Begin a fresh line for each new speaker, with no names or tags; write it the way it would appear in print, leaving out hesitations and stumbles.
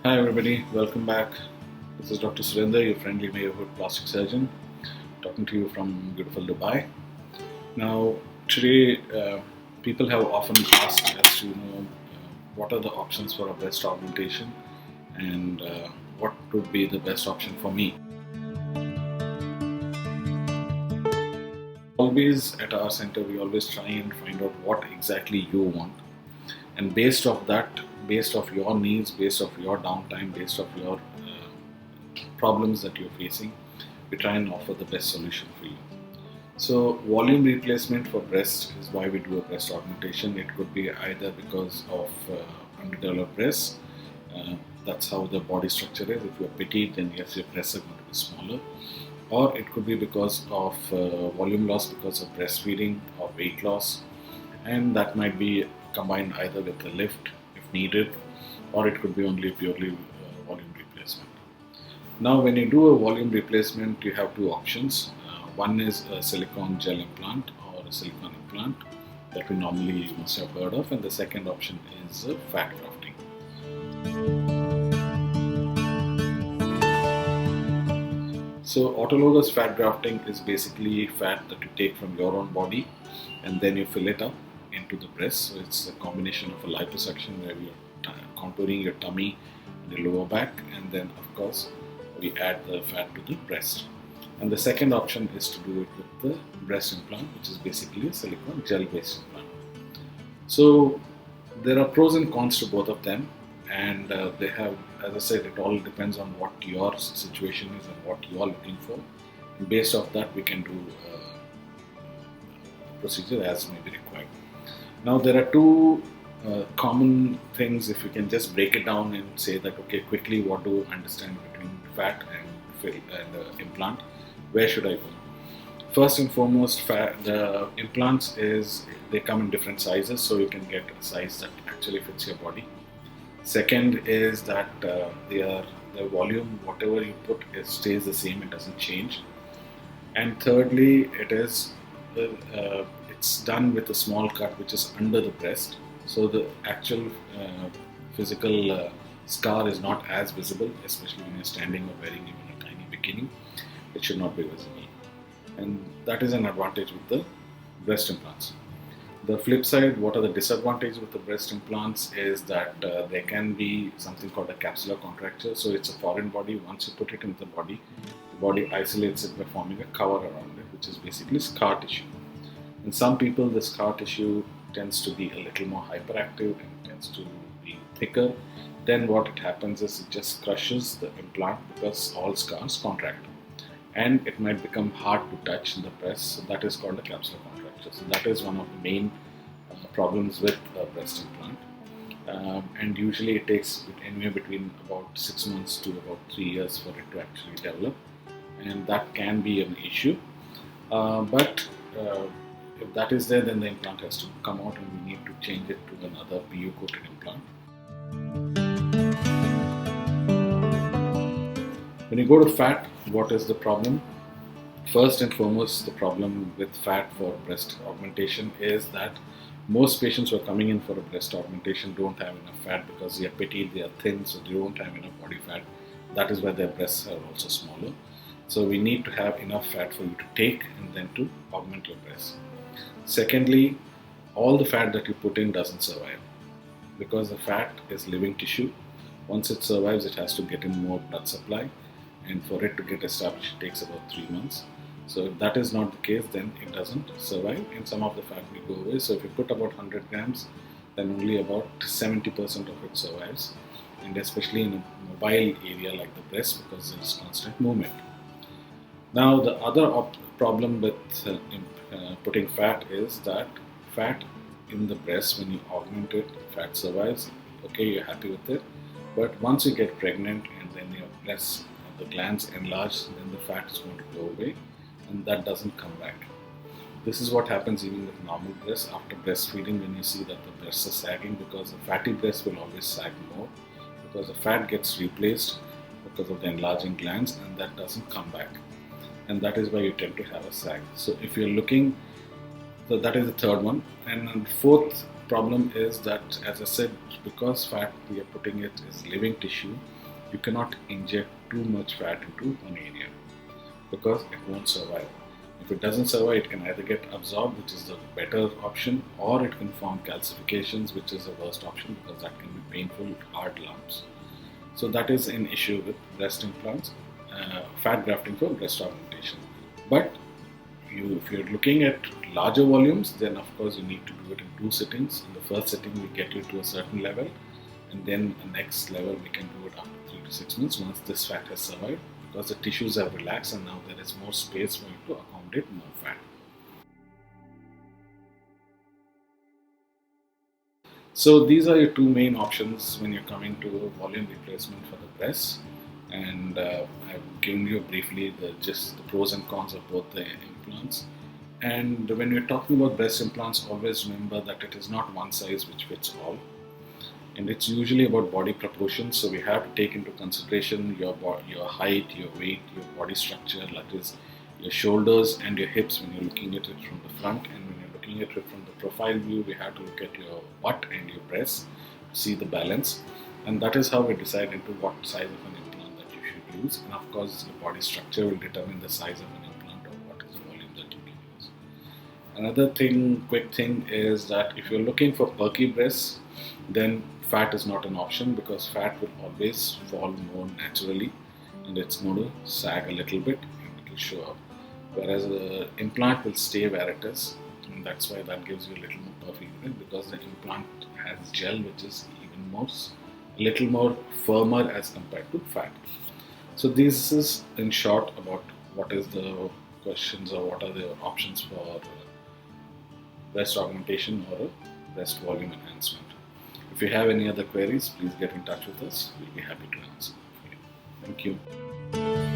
Hi everybody, welcome back. This is Dr.Surindher, your friendly neighborhood plastic surgeon, talking to you from beautiful Dubai. Now, today people have often asked as to what are the options for a breast augmentation and what would be the best option for me. Always at our center, we always try and find out what exactly you want, and based off that, based off your needs, based off your downtime, based off your problems that you're facing, we try and offer the best solution for you. So volume replacement for breast is why we do a breast augmentation. It could be either because of underdeveloped breasts, that's how the body structure is. If you're petite, then yes, your breasts are going to be smaller. Or it could be because of volume loss because of breastfeeding or weight loss, and that might be combined either with a lift if needed, or it could be only purely volume replacement. Now, when you do a volume replacement, you have two options. One is a silicone gel implant or a silicone implant that we normally must have heard of, and the second option is fat grafting. So, autologous fat grafting is basically fat that you take from your own body and then you fill it up into the breast. So, it's a combination of a liposuction where you're contouring your tummy and your lower back, and then, of course, we add the fat to the breast. And the second option is to do it with the breast implant, which is basically a silicone gel based implant. So there are pros and cons to both of them, and they have, as I said, it all depends on what your situation is and what you are looking for, and based off that we can do the procedure as may be required. Now there are two common things. If you can just break it down and say that, okay, quickly, what do you understand between fat and implant? Where should I go? First and foremost, the implants they come in different sizes, so you can get a size that actually fits your body. Second is that the volume, whatever you put, it stays the same; it doesn't change. And thirdly, it's done with a small cut which is under the breast, so the actual physical scar is not as visible, especially when you're standing or wearing even a tiny bikini. It should not be visible, and that is an advantage with the breast implants. The flip side, what are the disadvantages with the breast implants is that there can be something called a capsular contracture. So it's a foreign body. Once you put it in the body isolates it by forming a cover around it, which is basically scar tissue. In some people, the scar tissue tends to be a little more hyperactive and tends to be thicker. Then what it happens is it just crushes the implant because all scars contract, and it might become hard to touch in the breast. So that is called a capsular contracture. So that is one of the main problems with a breast implant. And usually it takes anywhere between about 6 months to about 3 years for it to actually develop, and that can be an issue. But if that is there, then the implant has to come out and we need to change it to another PU coated implant. When you go to fat, what is the problem? First and foremost, the problem with fat for breast augmentation is that most patients who are coming in for a breast augmentation don't have enough fat because they are petite, they are thin, so they don't have enough body fat. That is why their breasts are also smaller. So we need to have enough fat for you to take and then to augment your breasts. Secondly, all the fat that you put in doesn't survive because the fat is living tissue. Once it survives, it has to get in more blood supply, and for it to get established, it takes about 3 months. So if that is not the case, then it doesn't survive, and some of the fat will go away. So if you put about 100 grams, then only about 70% of it survives, and especially in a mobile area like the breast, because there is constant movement. Now the other problem with putting fat is that fat in the breast, when you augment it, fat survives. Okay, you're happy with it, but once you get pregnant and then your breasts, the glands enlarge, then the fat is going to go away, and that doesn't come back. This is what happens even with normal breasts after breastfeeding, when you see that the breasts are sagging, because the fatty breast will always sag more because the fat gets replaced because of the enlarging glands, and that doesn't come back, and that is why you tend to have a sag. So if you're looking, so that is the third one. And the fourth problem is that, as I said, because fat we are putting it is living tissue, you cannot inject too much fat into one area because it won't survive. If it doesn't survive, it can either get absorbed, which is the better option, or it can form calcifications, which is the worst option because that can be painful, hard lumps. So that is an issue with breast implants, fat grafting for breast augmentation. But if you're looking at larger volumes, then of course you need to do it in 2 sittings. In the first sitting, we get you to a certain level, and then the next level we can do it after 3 to 6 months once this fat has survived, because the tissues have relaxed and now there is more space for you to accommodate more fat. So these are your two main options when you're coming to volume replacement for the breast, and I've given you briefly just the pros and cons of both the implants. And when you're talking about breast implants, always remember that it is not one size which fits all, and it's usually about body proportions. So we have to take into consideration your height, your weight, your body structure, that is your shoulders and your hips when you're looking at it from the front, and when you're looking at it from the profile view, we have to look at your butt and your breasts to see the balance, and that is how we decide into what size of an implant that you should use. And of course, your body structure will determine the size of an implant or what is the volume that you can use. Another quick thing is that if you're looking for perky breasts, then fat is not an option because fat will always fall more naturally and it's going to sag a little bit and it will show up. Whereas the implant will stay where it is, and that's why that gives you a little more puffy because the implant has gel which is a little more firmer as compared to fat. So this is in short about what is the questions or what are the options for breast augmentation or a breast volume enhancement. If you have any other queries, please get in touch with us. We'll be happy to answer them for you. Thank you.